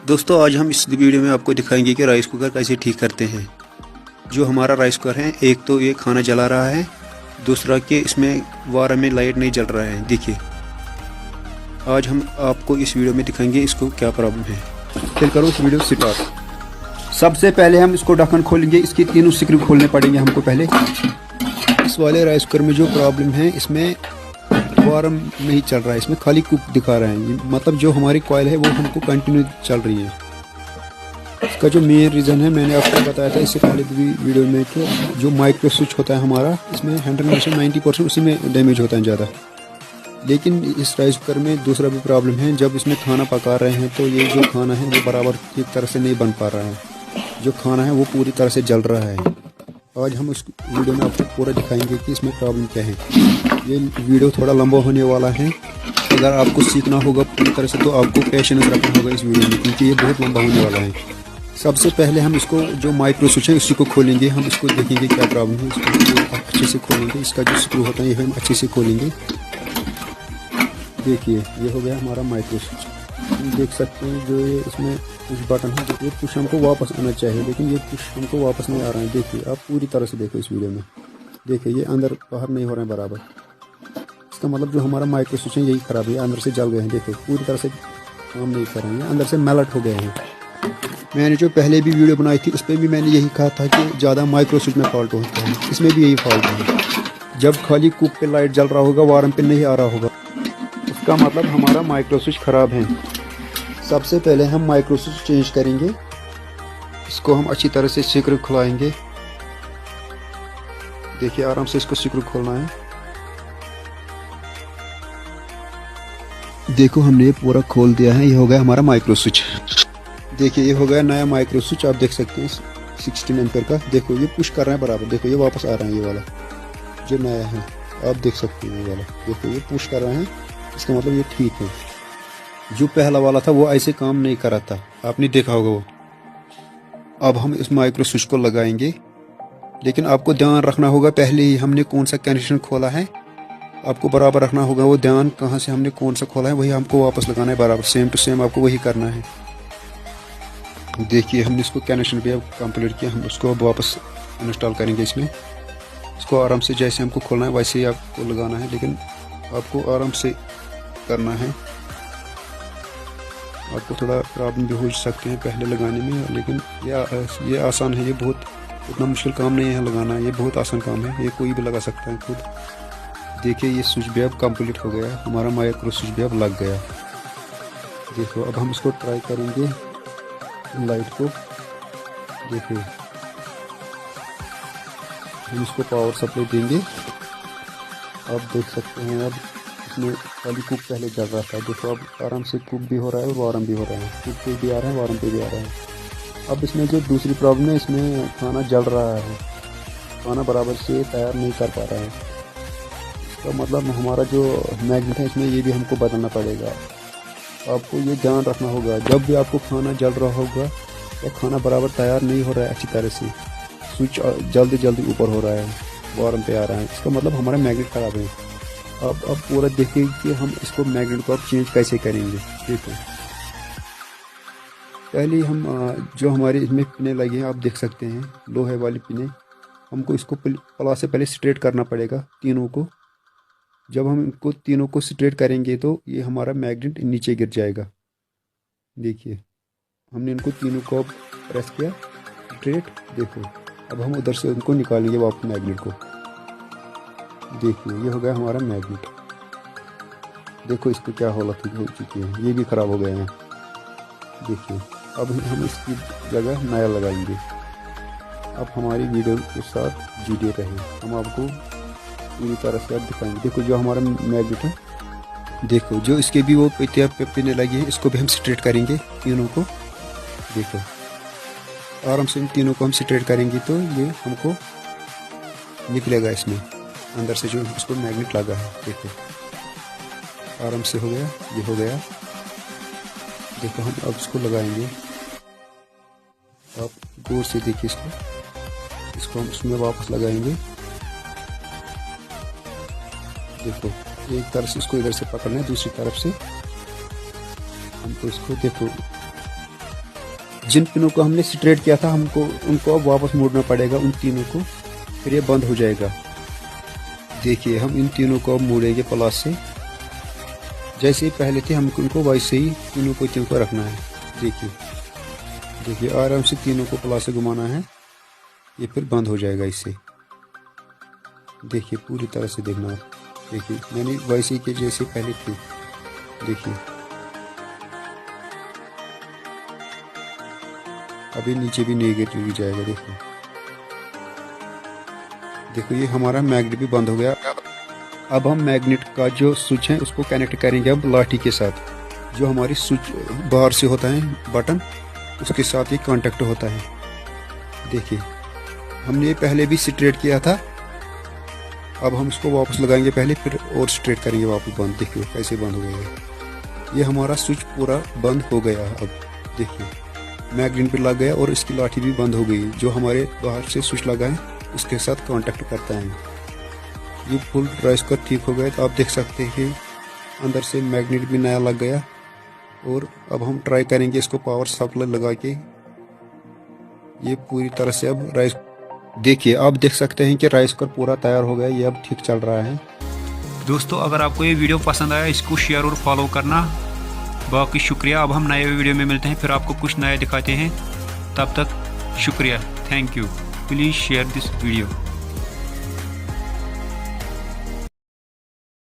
दोस्तों आज हम इस वीडियो में आपको दिखाएंगे कि राइस कुकर कैसे ठीक करते हैं। जो हमारा राइस कुकर है, एक तो ये खाना जला रहा है, दूसरा कि इसमें वार में लाइट नहीं जल रहा है। देखिए आज हम आपको इस वीडियो में दिखाएंगे इसको क्या प्रॉब्लम है। फिर करो इस वीडियो स्टार्ट। सबसे पहले हम इसको ढक्कन खोलेंगे, इसकी तीनों स्क्रू खोलने पड़ेंगे हमको पहले। इस वाले राइस कुकर में जो प्रॉब्लम है, इसमें वारम नहीं चल रहा है, इसमें खाली कुक दिखा रहा है। मतलब जो हमारी कॉइल है वो हमको कंटिन्यू चल रही है। इसका जो मेन रीज़न है मैंने आपको बताया था इससे पहले भी वीडियो में कि जो माइक्रो स्विच होता है हमारा, इसमें 90% उसी में डैमेज होता है ज़्यादा। लेकिन इस राइस कुकर में दूसरा भी प्रॉब्लम है। जब इसमें खाना पका रहे हैं तो ये जो खाना है वो बराबर एक तरह से नहीं बन पा रहा है। जो खाना है वो पूरी तरह से जल रहा है। आज हम उस वीडियो में आपको पूरा दिखाएंगे कि इसमें प्रॉब्लम क्या है। ये वीडियो थोड़ा लंबा होने वाला है। अगर आपको सीखना होगा पूरी तरह से तो आपको पेशेंस रखना होगा इस वीडियो में, क्योंकि ये बहुत लंबा होने वाला है। सबसे पहले हम इसको जो माइक्रो स्विच है उसी को खोलेंगे। हम इसको देखेंगे क्या प्रॉब्लम है, इसको अच्छे से खोलेंगे। इसका जो स्क्रू होता है ये हम अच्छे से खोलेंगे। देखिए ये हो गया हमारा माइक्रो स्विच। हम देख सकते हैं जो ये इसमें पुश बटन है, ये पुश हमको वापस आना चाहिए, लेकिन ये पुश हमको वापस नहीं आ रहा है। देखिए आप पूरी तरह से देखो इस वीडियो में। देखिए ये अंदर बाहर नहीं हो रहा है बराबर। इसका मतलब जो हमारा माइक्रो स्विच है यही खराब है, अंदर से जल गए हैं। देखो पूरी तरह से काम नहीं कर रहे हैं, अंदर से मेल्ट हो गए हैं। मैंने जो पहले भी वीडियो बनाई थी उस पर भी मैंने यही कहा था कि ज़्यादा माइक्रो स्विच में फॉल्ट होता है, इसमें भी यही फॉल्ट है। जब खाली कुक पे लाइट जल रहा होगा, वारम पे नहीं आ रहा होगा, इसका मतलब हमारा माइक्रो स्विच ख़राब है। सबसे पहले हम माइक्रो स्विच चेंज करेंगे। इसको हम अच्छी तरह से स्क्रू खुलाएंगे। देखिए आराम से इसको स्क्रू खोलना है। देखो हमने ये पूरा खोल दिया है। ये हो गया हमारा माइक्रो स्विच। देखिए ये हो गया नया माइक्रो स्विच। आप देख सकते हैं 16 एम्पीयर का। देखो ये पुश कर रहा है बराबर। देखो ये वापस आ रहा है, ये वाला जो नया है आप देख सकते हैं। ये वाला देखो ये पुश कर रहा है, इसका मतलब ये ठीक है। जो पहला वाला था वो ऐसे काम नहीं कर रहा था, आपने देखा होगा वो। अब हम इस माइक्रो स्विच को लगाएंगे, लेकिन आपको ध्यान रखना होगा पहले ही हमने कौन सा कनेक्शन खोला है। आपको बराबर रखना होगा वो ध्यान, कहाँ से हमने कौन सा खोला है वही हमको वापस लगाना है बराबर। सेम टू सेम आपको वही करना है। देखिए हमने इसको कनेक्शन भी अब कंप्लीट किया। हम उसको अब वापस इंस्टॉल करेंगे इसमें। इसको आराम से जैसे हमको खोलना है वैसे ही आपको लगाना है, लेकिन आपको आराम से करना है। आपको थोड़ा प्रॉब्लम भी हो सकते हैं पहले लगाने में, लेकिन ये आसान है। ये बहुत इतना मुश्किल काम नहीं है लगाना, ये बहुत आसान काम है। ये कोई भी लगा सकता है खुद। देखिए ये स्विच भी अब कंप्लीट हो गया, हमारा माइक्रो स्विच भी अब लग गया। देखो अब हम इसको ट्राई करेंगे लाइट को। देखिए हम इसको पावर सप्लाई देंगे। आप देख सकते हैं अब इसमें खाली कुक पहले जल रहा था। देखो अब आराम से कुक भी हो रहा है और वारम भी हो रहा है। कुक पे भी आ रहा है, वारम पे भी आ रहा है। अब इसमें जो दूसरी प्रॉब्लम है, इसमें खाना जल रहा है, खाना बराबर से तैयार नहीं कर पा रहा है। इसका मतलब हमारा जो मैग्नेट है इसमें ये भी हमको बदलना पड़ेगा। आपको ये ध्यान रखना होगा जब भी आपको खाना जल रहा होगा या खाना बराबर तैयार नहीं हो रहा है अच्छी तरह से, स्विच जल्दी जल्दी ऊपर हो रहा है, वारम पे आ रहा है, इसका मतलब हमारा मैग्नेट ख़राब है। अब पूरा देखें कि हम इसको मैग्नेट को अब चेंज कैसे करेंगे। देखो पहले हम जो हमारे इसमें पिने लगे हैं आप देख सकते हैं, लोहे वाली पिने। हमको इसको प्लास से पहले स्ट्रेट करना पड़ेगा तीनों को। जब हम इनको तीनों को स्ट्रेट करेंगे तो ये हमारा मैग्नेट नीचे गिर जाएगा। देखिए हमने इनको तीनों को अब प्रेस किया स्ट्रेट। देखो अब हम उधर से उनको निकालेंगे वापस मैग्नेट को। देखिए ये हो गया हमारा मैग्नेट। देखो इसको क्या हालत हो चुकी है, ये भी ख़राब हो गए हैं। देखिए अब हम इसकी जगह नया लगाएंगे। अब हमारी वीडियो के साथ जुड़े रहें, हम आपको पूरी तरह से अब दिखाएंगे। देखो जो हमारा मैग्नेट है, देखो जो इसके भी वो पिने लगी है, इसको भी हम स्ट्रेट करेंगे तीनों को। देखो आराम से इन तीनों को हम स्ट्रेट करेंगे तो ये हमको निकलेगा इसमें अंदर से जो इसको मैग्नेट लगा है। देखो आराम से हो गया, ये हो गया। देखो हम अब इसको लगाएंगे। आप दूर से देखिए इसको हम इसमें वापस लगाएंगे। देखो एक तरफ से इसको इधर से पकड़ना है, दूसरी तरफ से हमको इसको देखो जिन पिनों को हमने स्ट्रेट किया था हमको उनको अब वापस मोड़ना पड़ेगा, उन तीनों को, फिर ये बंद हो जाएगा। देखिए हम इन तीनों को अब मोड़ेंगे प्लस से, जैसे ही पहले थे हमको उनको वैसे ही तीनों को रखना है। देखिए आराम से तीनों को प्लस से घुमाना है, ये फिर बंद हो जाएगा इससे। देखिए पूरी तरह से देखना आप। देखिए मैंने वैसे ही के जैसे पहले थे। देखिए अभी नीचे भी नेगेटिव जाएगा। देखो ये हमारा मैग्नेट भी बंद हो गया। अब हम मैग्नेट का जो स्विच है उसको कनेक्ट करेंगे अब लाठी के साथ। जो हमारी स्विच बाहर से होता है बटन, उसके साथ ही कांटेक्ट होता है। देखिए हमने ये पहले भी स्ट्रेट किया था, अब हम इसको वापस लगाएंगे पहले, फिर और स्ट्रेट करेंगे वापस बंद। देखिए कैसे बंद हो गया। ये हमारा स्विच पूरा बंद हो गया। अब देखिए मैग्नेट भी लग गया और इसकी लाठी भी बंद हो गई। जो हमारे बाहर से स्विच लगा है उसके साथ कांटेक्ट करता है। ये फुल राइस कर ठीक हो गया। तो आप देख सकते हैं कि अंदर से मैग्नेट भी नया लग गया। और अब हम ट्राई करेंगे इसको पावर सप्लाई लगा के। ये पूरी तरह से अब राइस, देखिए आप देख सकते हैं कि राइस कुकर पूरा तैयार हो गया। ये अब ठीक चल रहा है। दोस्तों अगर आपको ये वीडियो पसंद आया इसको शेयर और फॉलो करना। बाकी शुक्रिया। अब हम नए वीडियो में मिलते हैं, फिर आपको कुछ नया दिखाते हैं। तब तक शुक्रिया, thank you. Please share this video.